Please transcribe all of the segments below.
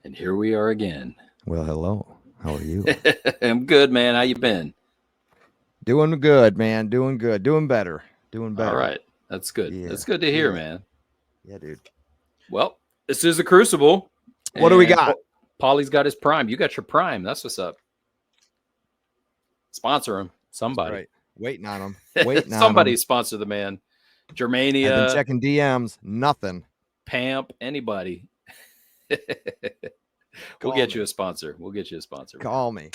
And here we are again. Well, hello. How are you? I'm good, man. How you been? Doing good, man. Doing good. Doing better. Doing All better. right. That's good. Yeah. That's good to hear, Yeah. man. Yeah, dude. Well, this is the Crucible, What do we and got? Pauly's got his prime. You got your prime. That's what's up. Sponsor him. That's Somebody. right. Waiting on them. Waiting on Somebody them. sponsor the man. I've been Germania, checking DMs. Nothing. Pamp, anybody. We'll Call get you me. a sponsor. We'll get you a sponsor, man. Call me.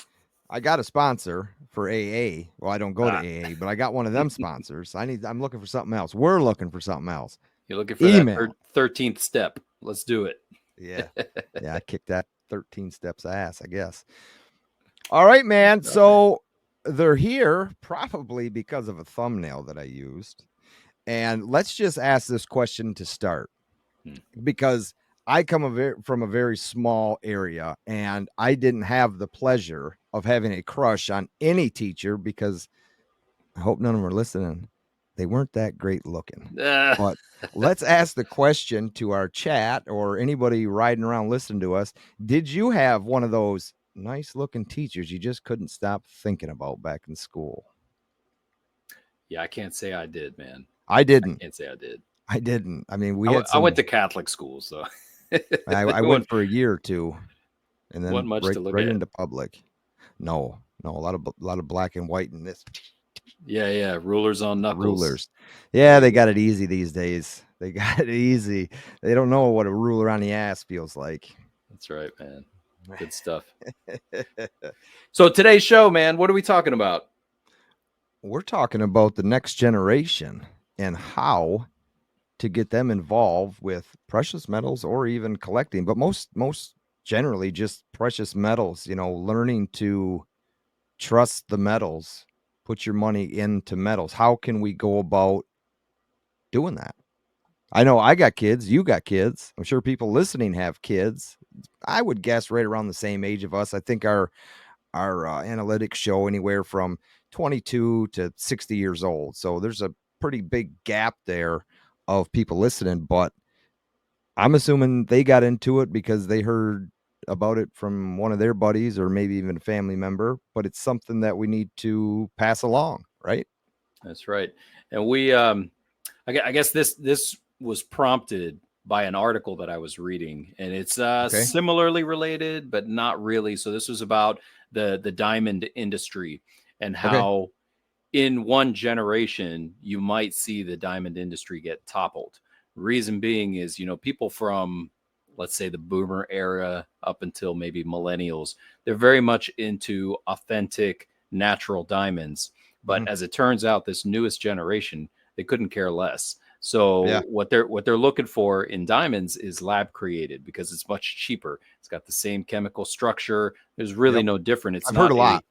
I got a sponsor for AA. Well, I don't go to Ah, AA, but I got one of them sponsors. I'm looking for something else. We're looking for something else. you're looking for that Email. 13th step. Let's do it. Yeah. Yeah, I kicked that 13 steps ass, I guess. All right, man. Good stuff, man. So they're here probably because of a thumbnail that I used. And let's just ask this question to start Hmm. because I come from a very small area and I didn't have the pleasure of having a crush on any teacher because I hope none of them are listening. They weren't that great looking. Ah, But let's ask the question to our chat or anybody riding around listening to us. Did you have one of those nice looking teachers you just couldn't stop thinking about back in school? yeah, I can't say I did, man. I I didn't. can't say I did. I didn't. I mean, we I had I went some. to Catholic school, so I it went for a year or two, and wasn't then much to look right at. into public. No, no, a lot of black and white in this Yeah, yeah. Rulers on knuckles. rulers. Yeah, Yeah, they yeah. got it easy these days. They got it easy. They don't know what a ruler on the ass feels like. That's right, man. Good stuff. So today's show, man, what are we talking about? We're talking about the next generation and how to get them involved with precious metals or even collecting, but most generally just precious metals, learning to trust the metals, put your money into metals. How can we go about doing that? I know I got kids, you got kids. I'm sure people listening have kids. I would guess right around the same age of us. I think our analytics show anywhere from 22 to 60 years old. So there's a pretty big gap there of people listening, but I'm assuming they got into it because they heard about it from one of their buddies or maybe even a family member, but it's something that we need to pass along, right? That's right. And I guess this was prompted by an article that I was reading, and it's Okay. similarly related, but not really. So this was about the diamond industry and Okay. how in one generation you might see the diamond industry get toppled. Reason being is, people from, let's say, the boomer era up until maybe millennials, they're very much into authentic natural diamonds, but Mhm. as it turns out, this newest generation, they couldn't care less. So Yeah. what they're looking for in diamonds is lab created because it's much cheaper. It's got the same chemical structure. There's really Yep. no different. It's I've heard not a a lot.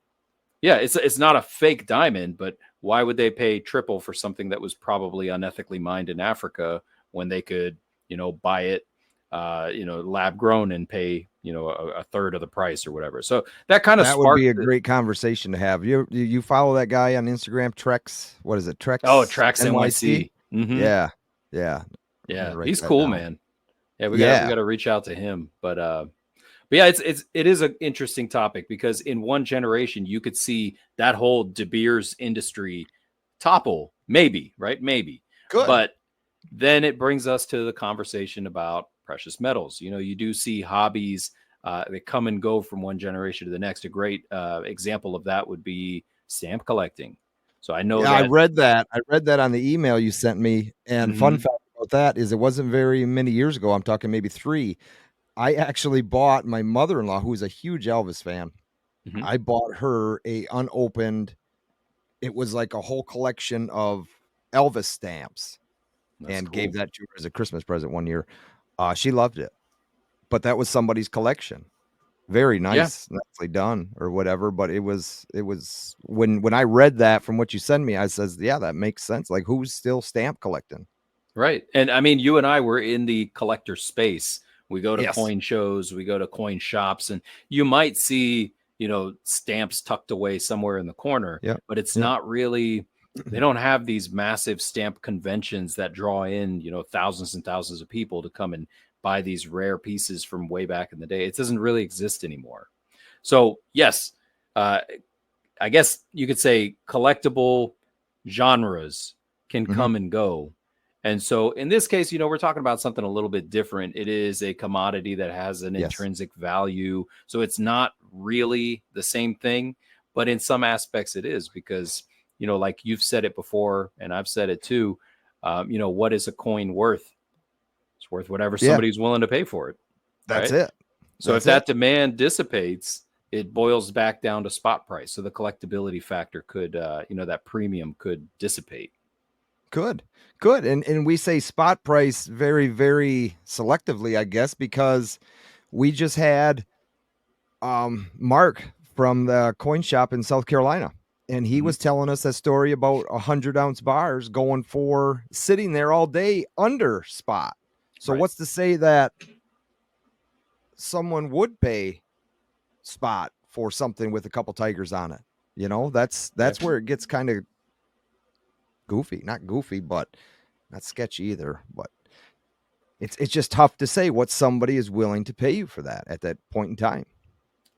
yeah, it's not a fake diamond, but why would they pay triple for something that was probably unethically mined in Africa when they could, buy it, lab grown and pay, a third of the price or whatever. So that kind of That would be sparked a great conversation to have. You follow that guy on Instagram, Trex? What is it? oh, Trex Tracks NYC? NYC. Mm-hmm. Yeah. Yeah. I'm Yeah, gonna write he's that cool, down. man. Yeah, we Yeah. got to reach out to him, but yeah, it is an interesting topic because in one generation you could see that whole De Beers industry topple, maybe, right? Maybe. Good. But then it brings us to the conversation about precious metals. You do see hobbies that come and go from one generation to the next. A great example of that would be stamp collecting. So I know Yeah, I that. read that. I read that on the email you sent me. And fun Mhm, fact about that is it wasn't very many years ago. I'm talking maybe 3. I actually bought my mother-in-law, who is a huge Elvis fan. mhm. I bought her a unopened, it was like a whole collection of Elvis stamps That's and gave cool. that to her as a Christmas present one year. She loved it, but that was somebody's collection. Very Yeah, nicely done or whatever. But it was when I read that from what you send me, I says, yeah, that makes sense. Like, who's still stamp collecting? right. And I mean, you and I were in the collector space. We go to Yes. coin shows, we go to coin shops, and you might see, stamps tucked away somewhere in the corner, Yep. but it's Yep. not really. They don't have these massive stamp conventions that draw in, thousands and thousands of people to come and buy these rare pieces from way back in the day. It doesn't really exist anymore. So yes, uh, I guess you could say collectible genres can Mhm. come and go. And so in this case, we're talking about something a little bit different. It is a commodity that has an Yes. intrinsic value. So it's not really the same thing, but in some aspects it is because, like you've said it before, and I've said it too. What is a coin worth? It's worth whatever Yeah. somebody's willing to pay for it. That's Right. it. So if That's it. that demand dissipates, it boils back down to spot price. So the collectability factor could, that premium could dissipate. Good. Good. And we say spot price very, very selectively, I guess, because we just had Mark from the coin shop in South Carolina. And he Mm-hmm. was telling us that story about 100-ounce bars going for sitting there all day under spot. So Right. what's to say that someone would pay spot for something with a couple tigers on it? That's Yeah. where it gets kind of goofy. Not goofy, but not sketchy either. But it's just tough to say what somebody is willing to pay you for that at that point in time.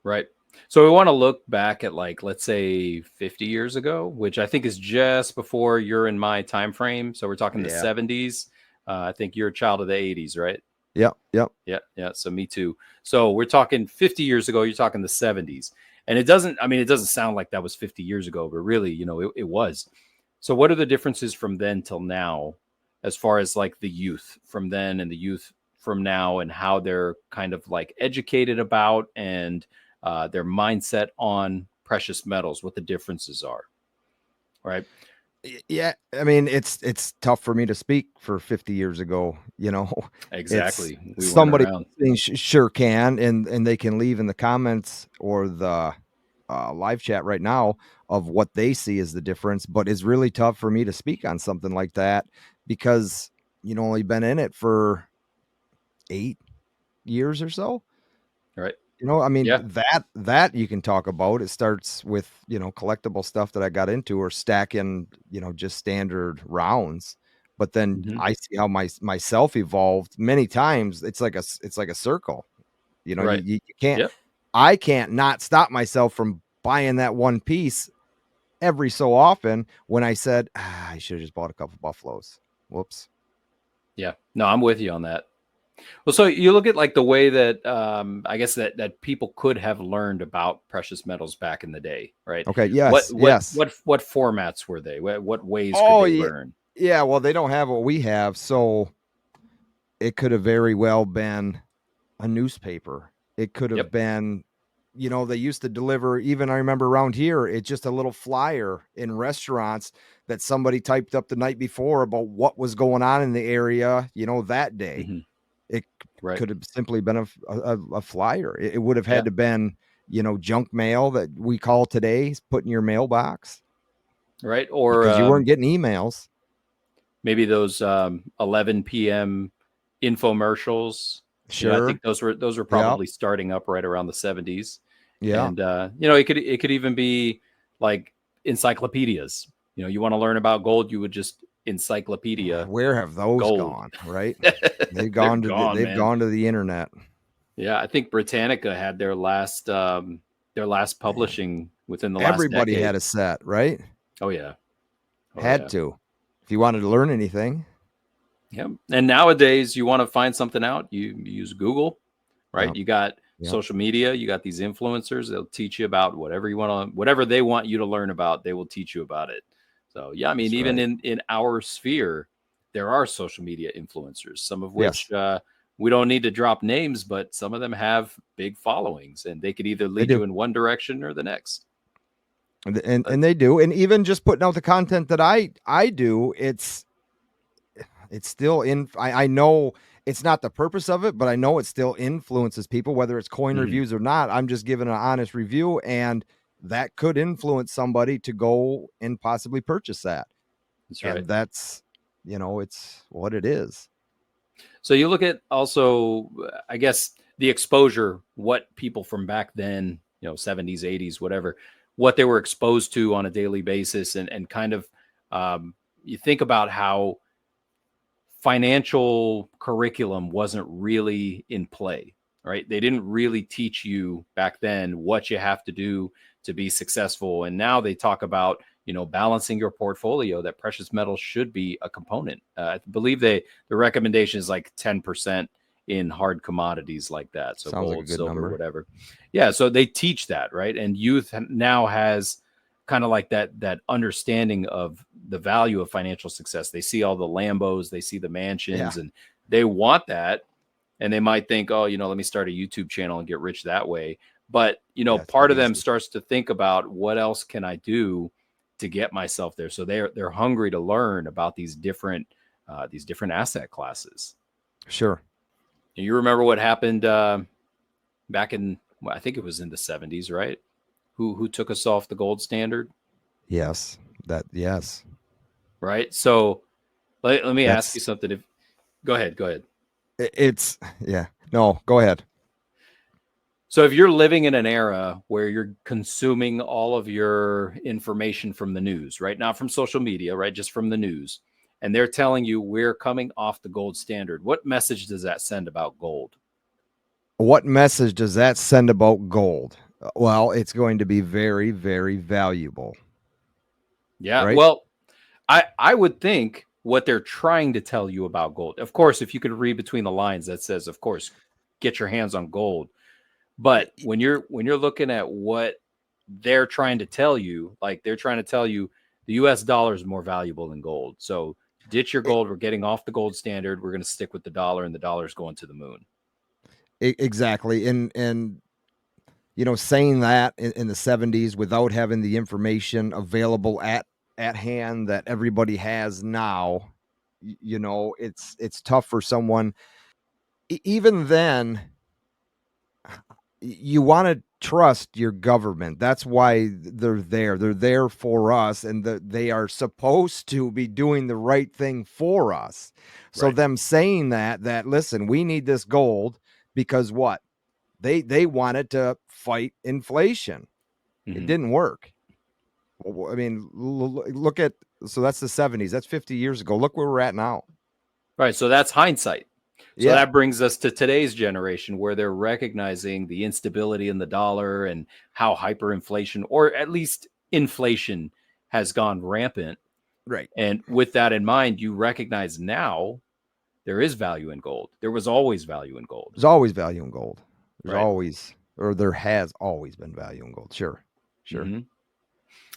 Right. So we want to look back at, like, let's say 50 years ago, which I think is just before you're in my time frame. So we're talking the Yeah. 70s. I think you're a child of the 80s, right? Yep. Yep. Yeah, yeah. So me too. So we're talking 50 years ago. You're talking the 70s, and it doesn't sound like that was 50 years ago, but really, it was. So what are the differences from then till now, as far as like the youth from then and the youth from now, and how they're kind of like educated about and their mindset on precious metals, what the differences are, right? Yeah, I mean, it's tough for me to speak for 50 years ago. It's Exactly. We weren't somebody around. sure can, and they can leave in the comments or the live chat right now of what they see as the difference. But it's really tough for me to speak on something like that because only been in it for 8 years or so. Right. I mean, Yeah. that you can talk about. It starts with, collectible stuff that I got into or stacking, just standard rounds. But then Hmm. I see how myself evolved many times. It's like a circle. Right. You can't Yep. I can't not stop myself from buying that one piece every so often when I said, I should have just bought a couple buffaloes. Whoops. Yeah. No, I'm with you on that. Well, so you look at like the way that I guess that people could have learned about precious metals back in the day, right? Okay. What Yes. what Yes. what what formats were they? What ways could Oh, they yeah. learn? Yeah. Well, they don't have what we have. So it could have very well been a newspaper. It could have Yep. been, they used to deliver, even I remember around here, it's just a little flyer in restaurants that somebody typed up the night before about what was going on in the area, that day. Hmm. It Right. could have simply been a flyer. It would have had Yeah. to been, junk mail that we call today, put in your mailbox Right. Or because you weren't getting emails. maybe those 11 p.m. infomercials. I Sure. think those were Yep. probably starting up right around the 70s, Yeah. and it could even be like encyclopedias. You want to learn about gold, you would just encyclopedia Where have those gold. gone? Right. They're gone, They've man. gone to the internet. Yeah, I think Britannica had their last Man, publishing within the last everybody decade. had a set, right? Oh yeah, oh Had yeah, to. If you wanted to learn anything. yeah. And nowadays, you want to find something out, you use Google, right? Yep. You got Yep. social media, you got these influencers. They'll teach you about whatever they want you to learn about. They will teach you about it. So yeah, I mean, That's even right. in our sphere, there are social media influencers, some of which Yes, we don't need to drop names, but some of them have big followings, and they could either they lead do. you in one direction or the next. And they do. And even just putting out the content that I do, it's still in I know it's not the purpose of it, but I know it still influences people, whether it's coin Mhm. reviews or not. I'm just giving an honest review, and that could influence somebody to go and possibly purchase that. That's right. And that's, it's what it is. So you look at also, I guess, the exposure, what people from back then, 70s, 80s, whatever, what they were exposed to on a daily basis, and kind of You think about how financial curriculum wasn't really in play, right? They didn't really teach you back then what you have to do to be successful. And now they talk about, balancing your portfolio, that precious metals should be a component. I believe the recommendation is like 10% in hard commodities like that. So Sounds like a gold, good silver, number. whatever. Yeah. So they teach that, right? And youth now has kind of like that understanding of the value of financial success. They see all the Lambos, they see the Yeah. mansions, and they want that. And they might think, oh, let me start a YouTube channel and get rich that way. But Yeah, it's part not of them easy. starts to think about what else can I do to get myself there. So they're hungry to learn about these different asset classes. Sure. And you remember what happened back in, well, I think it was in the 70s, right? Who took us off the gold standard, Yes. Yes. right? So let me ask you That's something. If Go ahead, go ahead. it's yeah. No, go ahead. So if you're living in an era where you're consuming all of your information from the news, right? Not from social media, right? Just from the news. And they're telling you we're coming off the gold standard. What message does that send about gold? What message does that send about gold? Well, it's going to be very, very valuable, Yeah. right? Well, I would think what they're trying to tell you about gold. Of course, if you could read between the lines, that says, of course, get your hands on gold. But when you're looking at what they're trying to tell you, like they're trying to tell you the US dollar is more valuable than gold. So ditch your gold. We're getting off the gold standard. We're going to stick with the dollar, and the dollar's going to the moon. Exactly. And saying that in the 70s without having the information available at hand that everybody has now, it's tough for someone. Even then, you want to trust your government. That's why they're there. They're there for us, and they are supposed to be doing the right thing for us. So Right. them saying that listen, we need this gold because what? They wanted to fight inflation. It Mm-hmm. didn't work. I mean, look at, so that's the 70s. That's 50 years ago. Look where we're at now. Right. So that's hindsight. So Yeah, that brings us to today's generation where they're recognizing the instability in the dollar and how hyperinflation, or at least inflation, has gone rampant. right. And with that in mind, you recognize now there is value in gold. There was always value in gold, There's always value in gold. There's right? always, or there has always been value in gold. Sure. Sure. Mm-hmm.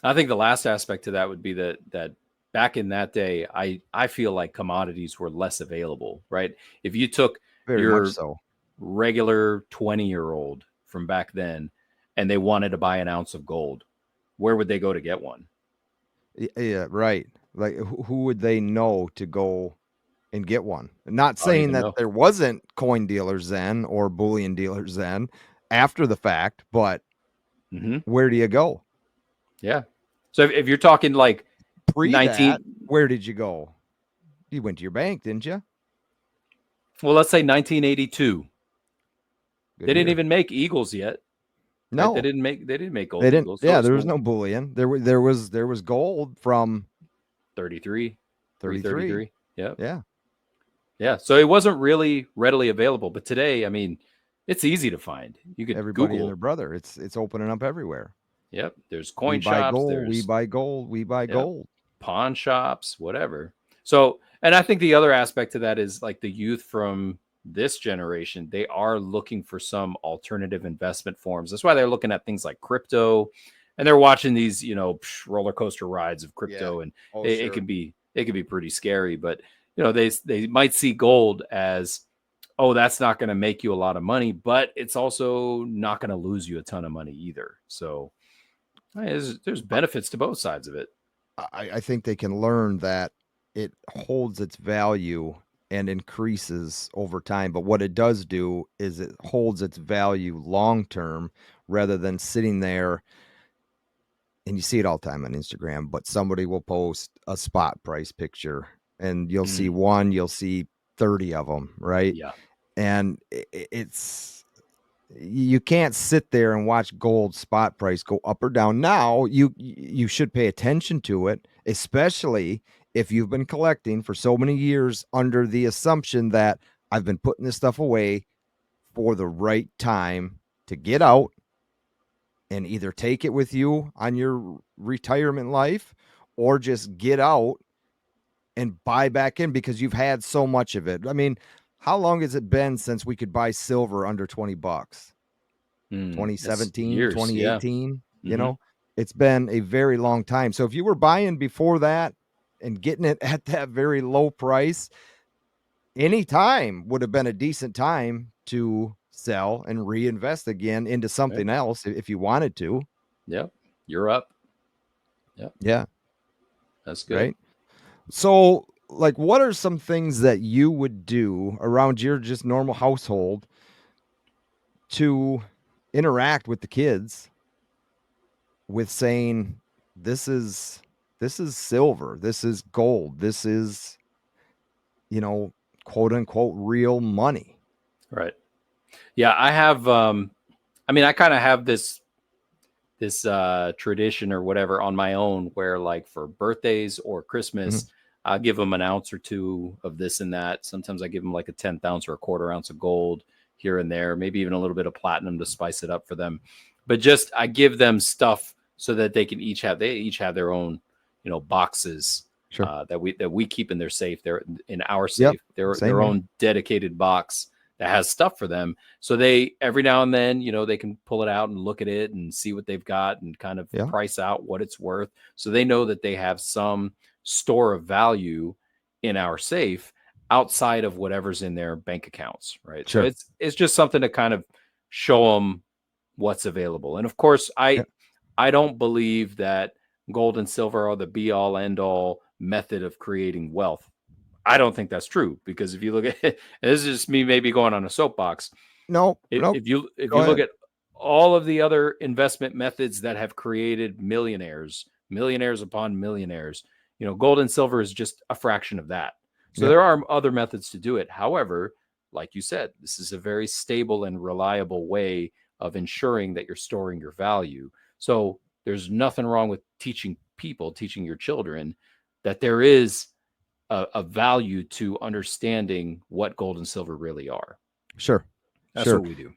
I think the last aspect to that would be that back in that day, I feel like commodities were less available, right? If you took Very much your so. regular 20-year-old from back then and they wanted to buy an ounce of gold, where would they go to get one? Yeah, right. Like who would they know to go and get one? Not I don't saying even that know. there wasn't coin dealers then or bullion dealers then after the fact, but Mm-hmm. where do you go? Yeah. So if you're talking like Pre that, 19, where did you go? You went to your bank, didn't you? well, let's say 1982, Good they didn't year. even make eagles yet, right? They No, didn't make they didn't make they gold didn't. eagles. So Yeah, it's there was no bullion. There was gold from 33, 33. 333. Yeah. Yeah, Yeah. So it wasn't really readily available. But today, I mean, it's easy to find. You could everybody and their Google. brother. It's opening up everywhere. Yep. There's We coin buy shops. gold. We There's, buy gold. We buy yep, gold. pawn shops, whatever. So, and I think the other aspect to that is like the youth from this generation, they are looking for some alternative investment forms. That's why they're looking at things like crypto, and they're watching these, roller coaster rides of Yeah. crypto, and Oh, it sure. can be pretty scary. But they might see gold as, oh, that's not going to make you a lot of money, but it's also not going to lose you a ton of money either. So there's benefits to both sides of it. I think they can learn that it holds its value and increases over time. But what it does do is it holds its value long term rather than sitting there. And you see it all the time on Instagram, but somebody will post a spot price picture and you'll see Mm, one, you'll see 30 of them, right? yeah. And it's, you can't sit there and watch gold spot price go up or down. Now you should pay attention to it. especially if you've been collecting for so many years under the assumption that I've been putting this stuff away for the right time to get out and either take it with you on your retirement life or just get out and buy back in because you've had so much of it. I mean, how long has it been since we could buy silver under $20? That's 2017, years. Yeah. 2018, you Hmm. know, it's been a very long time. So if you were buying before that and getting it at that very low price, any time would have been a decent time to sell and reinvest again into Right. something else if you wanted to. Yep. You're up. Yep. Yeah. That's good. Right. So, like, what are some things that you would do around your just normal household to interact with the kids with saying, this is silver, this is gold, this is, you know, quote unquote real money. Right. Yeah. I have, I mean, I kind of have this tradition or whatever on my own where like for birthdays or Mhm. Christmas, I give them an ounce or two of this and that. Sometimes I give them like a 10th ounce or a quarter ounce of gold here and there, maybe even a little bit of platinum to spice it up for them. But just I give them stuff so that they each have their own, boxes Sure. that we keep in their safe. They're in our Yep. safe, their Same here. own dedicated box that has stuff for them. So they every now and then, they can pull it out and look at it and see what they've got and kind of Yeah. price out what it's worth. So they know that they have some store of value in our safe outside of whatever's in their bank accounts, right? So Sure. it's just something to kind of show them what's available. And of course, Yeah. I don't believe that gold and silver are the be all end all method of creating wealth. I don't think that's true because if you look at it, this is just me maybe going on a soapbox. No, If, nope. if you if Go you look ahead. at all of the other investment methods that have created millionaires upon millionaires, gold and silver is just a fraction of that. So Yep. there are other methods to do it. However, like you said, this is a very stable and reliable way of ensuring that you're storing your value. So there's nothing wrong with teaching your children that there is a value to understanding what gold and silver really are. Sure. That's Sure. what we do.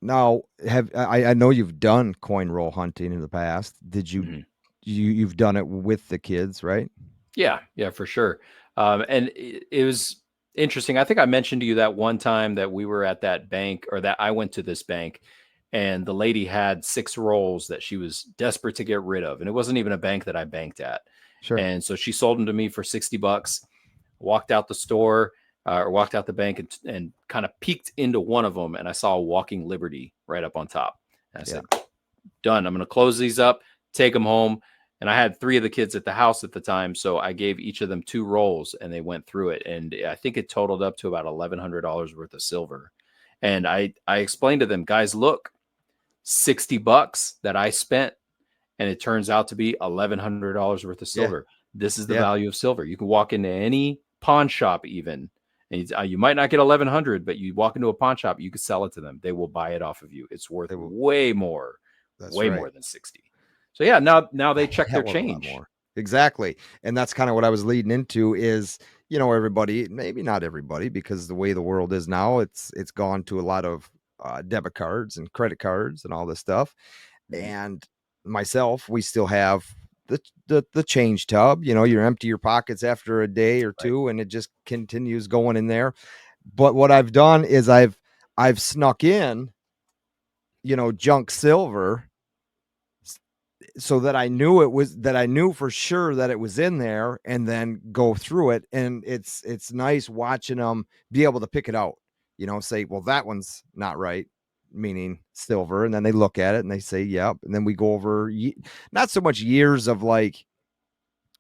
Now, have I know you've done coin roll hunting in the past. Did you Mhm. you've done it with the kids, right? Yeah, yeah, for sure. And it was interesting. I think I mentioned to you that one time that we were at that bank or that I went to this bank and the lady had 6 rolls that she was desperate to get rid of. And it wasn't even a bank that I banked at. Sure. And so she sold them to me for $60, walked out the store or walked out the bank and kind of peeked into one of them. And I saw a walking Liberty right up on top. And I Yeah. said, done. I'm going to close these up, take them home. And I had 3 of the kids at the house at the time. So I gave each of them 2 rolls and they went through it. And I think it totaled up to about $1,100 worth of silver. And I explained to them, guys, look, $60 that I spent. And it turns out to be $1,100 worth of Yeah. silver. This is the Yeah. value of silver. You can walk into any pawn shop, even, and you might not get 1,100, but you walk into a pawn shop, you could sell it to them. They will buy it off of you. It's worth They will, that's way right. more than 60. So yeah, now A they check their hell of a lot change. more. Exactly. And that's kind of what I was leading into is, everybody, maybe not everybody, because the way the world is now, it's gone to a lot of debit cards and credit cards and all this stuff. Mhm. And myself, we still have the change tub. You empty your pockets after a day or Right. two, and it just continues going in there. But what I've done is I've snuck in, junk silver so that I knew for sure that it was in there and then go through it. And it's nice watching them be able to pick it out, say, well, that one's not right, meaning silver. And then they look at it and they say, yep. And then we go over not so much years of like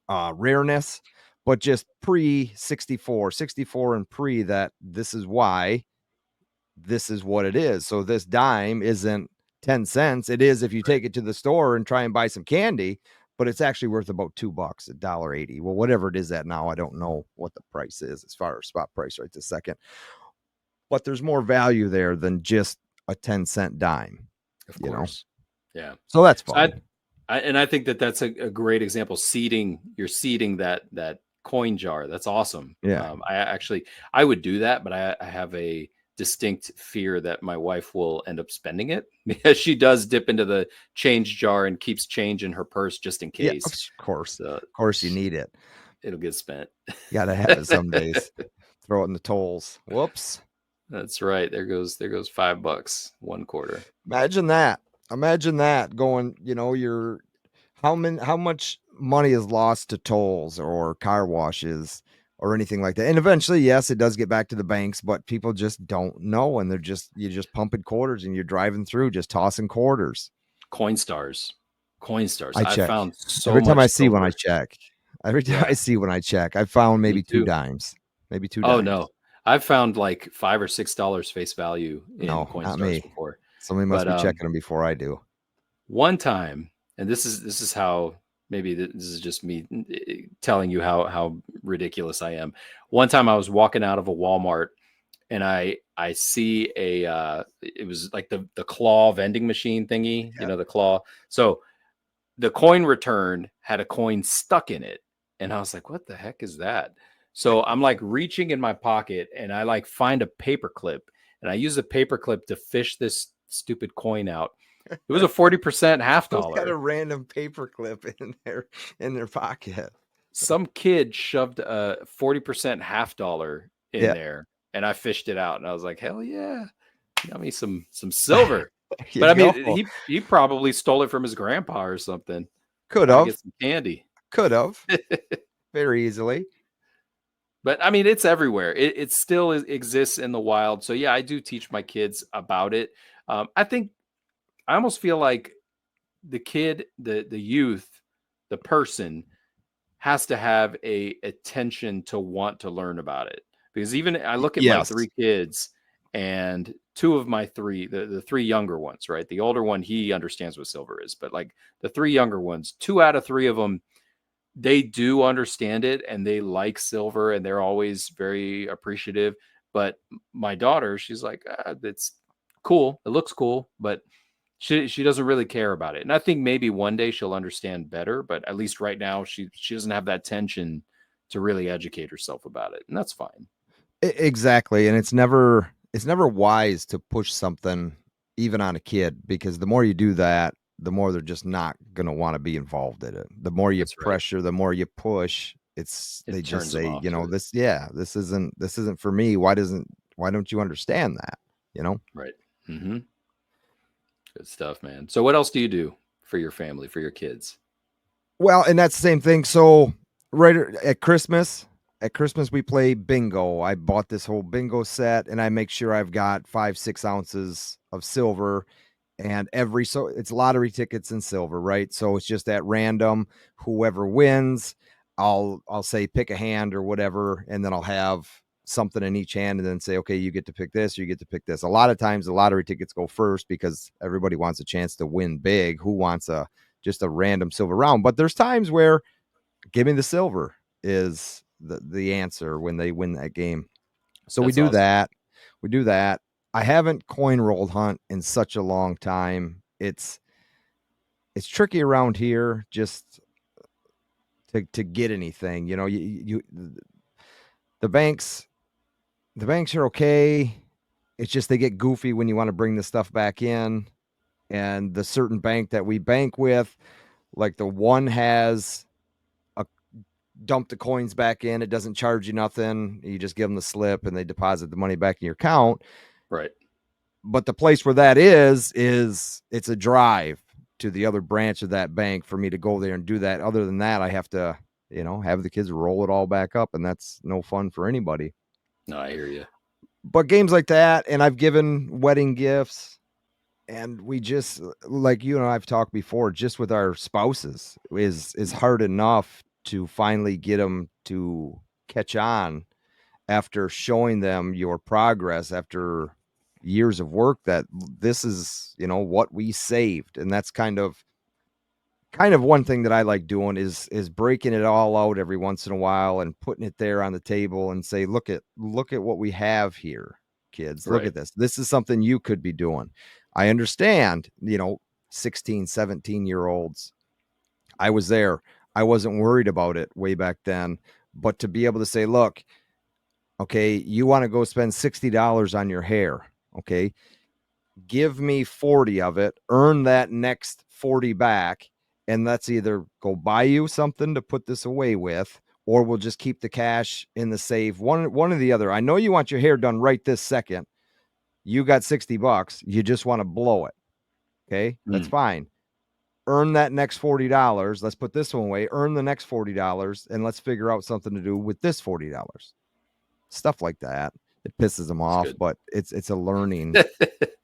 rareness, but just pre 64 and pre that this is why this is what it is. So this dime isn't 10 cents. It is if you take it to the store and try and buy some candy, but it's actually worth about $2, $1.80. Well, whatever it is at now, I don't know what the price is as far as spot price right this second. But there's more value there than just a 10-cent dime, Of you know. course. Yeah. So that's So fun. And I think that that's a great example. Seeding, you're seeding that coin jar. That's awesome. Yeah. I would do that, but I have a distinct fear that my wife will end up spending it because she does dip into the change jar and keeps change in her purse just in Yeah, of case. course. So Of course you need it. it'll get spent. You gotta have it some days. Throw it in the tolls. Whoops. That's right. There goes $5, 1 quarter. Imagine that. Imagine that going, you're how much money is lost to tolls or car washes or anything like that. And eventually, yes, it does get back to the banks, but people just don't know, and you're just pumping quarters and you're driving through just tossing quarters. Coin stars. Coin stars. I I check. found so Every time I much see when I silver. check. Every time I Yeah, see when I check, I found me maybe 2 too. dimes. Maybe 2 Oh dimes. no. I've found like $5 or $6 face value in No, coin not stars me. before. Somebody must But be checking them before I do. one time, and this is how, maybe this is just me telling you how ridiculous I am. One time I was walking out of a Walmart and I see it was like the claw vending machine thingy, Yeah. the claw. So the coin return had a coin stuck in it. And I was like, what the heck is that? So I'm like reaching in my pocket and I like find a paper clip and I use a paper clip to fish this stupid coin out. It was a 40% half Who's got a dollar. random paper clip in their pocket? Some kid shoved a 40% half dollar in Yeah. there and I fished it out. And I was like, hell yeah. Got me some silver. There you But I mean, go. he probably stole it from his grandpa or something. Could Trying to have. get some candy. Could have. Very easily. But I mean, it's everywhere. It still exists in the wild. So yeah, I do teach my kids about it. I think I almost feel like the kid, the youth, the person has to have a attention to want to learn about it. Because even I look at my Yes. 3 kids, and two of my three, the three younger ones, right? The older one, he understands what silver is, but like the three younger ones, 2 out of 3 of them, they do understand it and they like silver and they're always very appreciative. But my daughter, she's like, it's cool. It looks cool, but she doesn't really care about it. And I think maybe one day she'll understand better, but at least right now she doesn't have that tension to really educate herself about it. And that's fine. Exactly. And it's never wise to push something even on a kid, because the more you do that, the more they're just not going to want to be involved in it. The more you That's right. pressure, the more you push, they It just turns them say, off to it. this isn't for me. Why don't you understand that? You know? Right. Hmm. Good stuff, man. So what else do you do for your family, for your kids? Well, and that's the same thing. So right at Christmas we play bingo. I bought this whole bingo set, and I make sure I've got 5-6 ounces of silver, and so it's lottery tickets and silver, right? So it's just at random, whoever wins, I'll say pick a hand or whatever, and then I'll have something in each hand and then say, okay, you get to pick this, you get to pick this. A lot of times the lottery tickets go first because everybody wants a chance to win big. Who wants just a random silver round? But there's times where give me the silver is the answer when they win that game. So we That's do awesome. that. We do that. I haven't coin rolled hunt in such a long time. It's tricky around here just to get anything. The banks the banks are okay. It's just they get goofy when you want to bring the stuff back in. And the certain bank that we bank with, like the one has a dump the coins back in. It doesn't charge you nothing. You just give them the slip and they deposit the money back in your account. Right. But the place where that is it's a drive to the other branch of that bank for me to go there and do that. Other than that, I have to, have the kids roll it all back up, and that's no fun for anybody. No, I hear you. But games like that, and I've given wedding gifts, and we just, like you and I've talked before, just with our spouses is hard enough to finally get them to catch on after showing them your progress after years of work, that this is, what we saved. And that's kind of one thing that I like doing is breaking it all out every once in a while and putting it there on the table and say, look at what we have here, kids. Look Right. at this. This is something you could be doing. I understand, 16, 17-year-olds. I was there. I wasn't worried about it way back then. But to be able to say, look, okay, you want to go spend $60 on your hair. Okay. Give me 40 of it, earn that next 40 back, and let's either go buy you something to put this away with, or we'll just keep the cash in the safe. One or the other. I know you want your hair done right this second. You got $60. You just want to blow it. Okay. That's Mm, fine. Earn that next $40. Let's put this one away. Earn the next $40, and let's figure out something to do with this $40. Stuff like that. It pisses them that's off, good. but it's a learning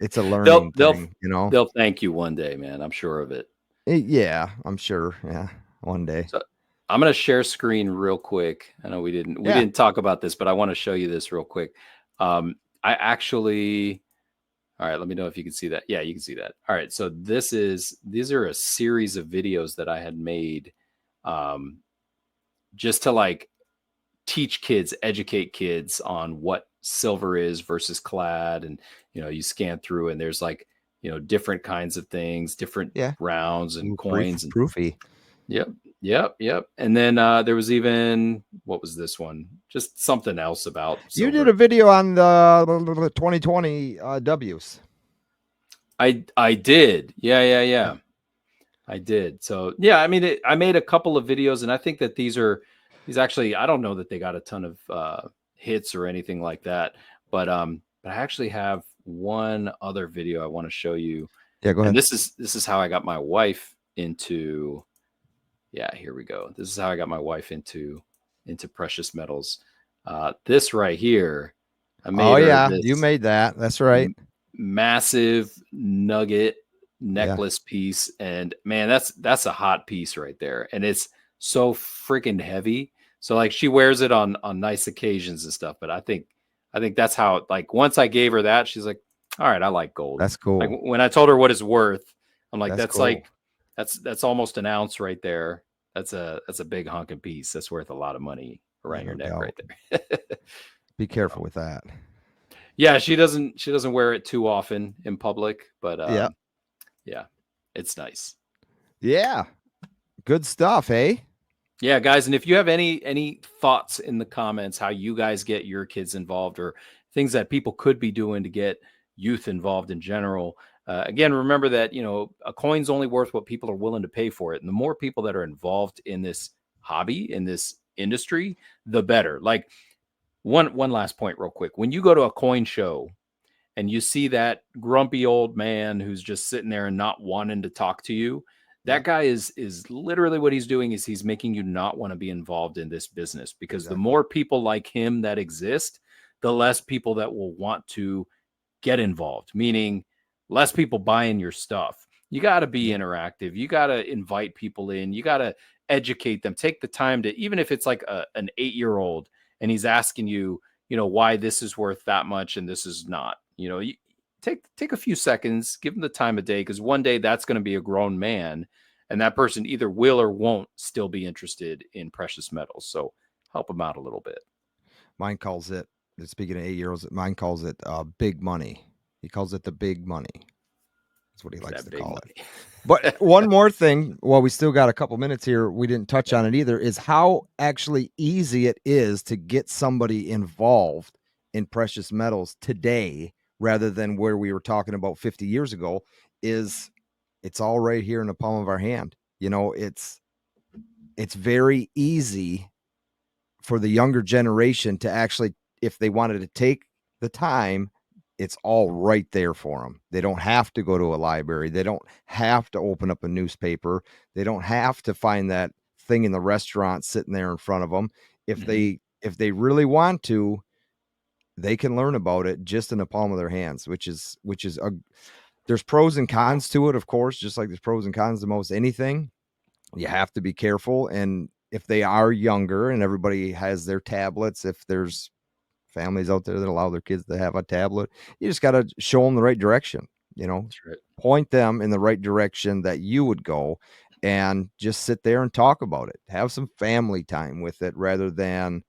they'll they'll thing, you know. they'll thank you one day, man. I'm sure of it. Yeah, I'm sure. Yeah, one day. So I'm gonna share screen real quick. I know we Yeah, didn't talk about this, but I want to show you this real quick. I actually all right, let me know if you can see that. Yeah, you can see that. All right, so these are a series of videos that I had made um just to like teach kids, educate kids on what silver is versus clad. And, you scan through and there's like, different kinds of things, different yeah. rounds and Ooh, coins. And proofy. yep, yep, yep. And then there was even, what was this one? Just something else about You did a silver. video on the 2020 W's. I did. Yeah, yeah, Yeah. yeah. I did. So yeah, I mean, I made a couple of videos, and I think that these actually, I don't know that they got a ton of hits or anything like that, but I actually have one other video I want to show you, Yeah, go and ahead. this is how I got my wife into. Yeah, here we go. This is how I got my wife into precious metals. This right here, I Oh made her yeah, you this made that. That's right. massive nugget Yeah, necklace piece, and man, that's a hot piece right there, and it's so freaking heavy. So like she wears it on nice occasions and stuff, but I think that's how, like, once I gave her that, she's like, all right, I like gold. that's Like cool. when I told her what it's worth, I'm like, That's cool. that's almost an ounce right there. That's a big hunking piece that's worth a lot of money Yeah, around your no neck right doubt. there. Be So careful with that. yeah, she doesn't wear it too often in public, but Yeah. yeah, it's nice. Yeah. Good stuff, eh? Yeah, guys, and if you have any thoughts in the comments how you guys get your kids involved, or things that people could be doing to get youth involved in general, again, remember that a coin's only worth what people are willing to pay for it, and the more people that are involved in this hobby, in this industry, the better. Like one last point, real quick: when you go to a coin show and you see that grumpy old man who's just sitting there and not wanting to talk to you, Yeah, that guy is literally, what he's doing is he's making you not want to be involved in this business, because the exactly. more people like him that exist, the less people that will want to get involved, meaning less people buying your stuff. You got to be Yep. interactive. You got to invite people in. You got to educate them. Take the time to, even if it's like an 8-year-old and he's asking you, why this is worth that much and this is not. You take a few seconds, give them the time of day, because one day that's going to be a grown man, and that person either will or won't still be interested in precious metals. So help them out a little bit. Mine calls it, speaking of 8 year olds, mine calls it big money. He calls it the big money. That's what he It's likes that to big call it. money. But one more thing, while we still got a couple minutes here, we didn't touch on it either, is how actually easy it is to get somebody involved in precious metals today, rather than where we were talking about 50 years ago. Is it's all right here in the palm of our hand. It's very easy for the younger generation to actually, if they wanted to take the time, it's all right there for them. They don't have to go to a library. They don't have to open up a newspaper. They don't have to find that thing in the restaurant sitting there in front of them. If Mhm. they really want to, they can learn about it just in the palm of their hands, which is a, there's pros and cons to it, of course, just like there's pros and cons to most anything. You have to be careful. And if they are younger, and everybody has their tablets, if there's families out there that allow their kids to have a tablet, you just got to show them the right direction, That's right. point them in the right direction that you would go, and just sit there and talk about it. Have some family time with it, rather than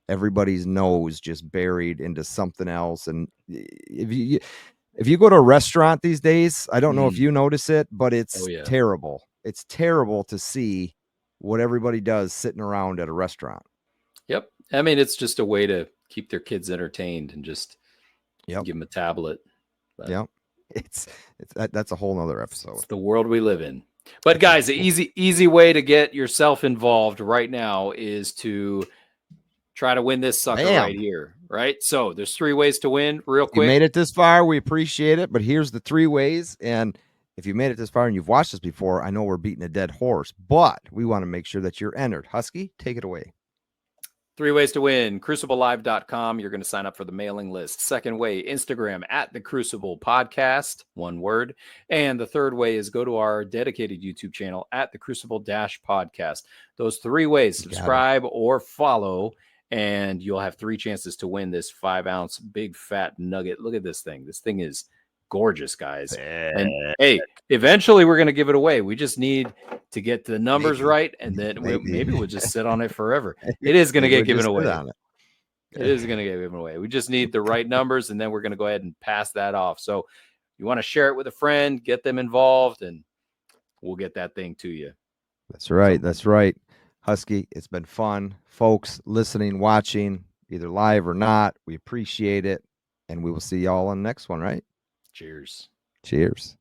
everybody's nose just buried into something else. And if you go to a restaurant these days, I don't know if Mm. you notice it, but Oh it's yeah. terrible. it's terrible to see what everybody does sitting around at a restaurant. Yep. I mean, it's just a way to keep their kids entertained and just Yep. give them a tablet. But Yep. That's a whole nother episode. it's the world we live in. But guys, the easy way to get yourself involved right now is to try to win this sucker right here, right? So there's 3 ways to win real quick. If you made it this far, we appreciate it, but here's the 3 ways. And if you made it this far and you've watched this before, I know we're beating a dead horse, but we want to make sure that you're entered. Husky, take it away. 3 ways to win. CrucibleLive.com. You're going to sign up for the mailing list. Second way, Instagram at the Crucible Podcast, one word. And the third way is go to our dedicated YouTube channel at the Crucible Podcast. Those 3 ways, subscribe or follow, and you'll have 3 chances to win this 5-ounce big fat nugget. Look at this thing. This thing is gorgeous, guys. And hey, eventually we're going to give it away. We just need to get the numbers right, and then maybe we'll just sit on it forever. It is going to get given away. It is going to get given away. We just need the right numbers, and then we're going to go ahead and pass that off. So you want to share it with a friend, get them involved, and we'll get that thing to you. That's right. That's right. Husky, it's been fun. Folks listening, watching, either live or not, we appreciate it. And we will see y'all on the next one, right? Cheers. Cheers.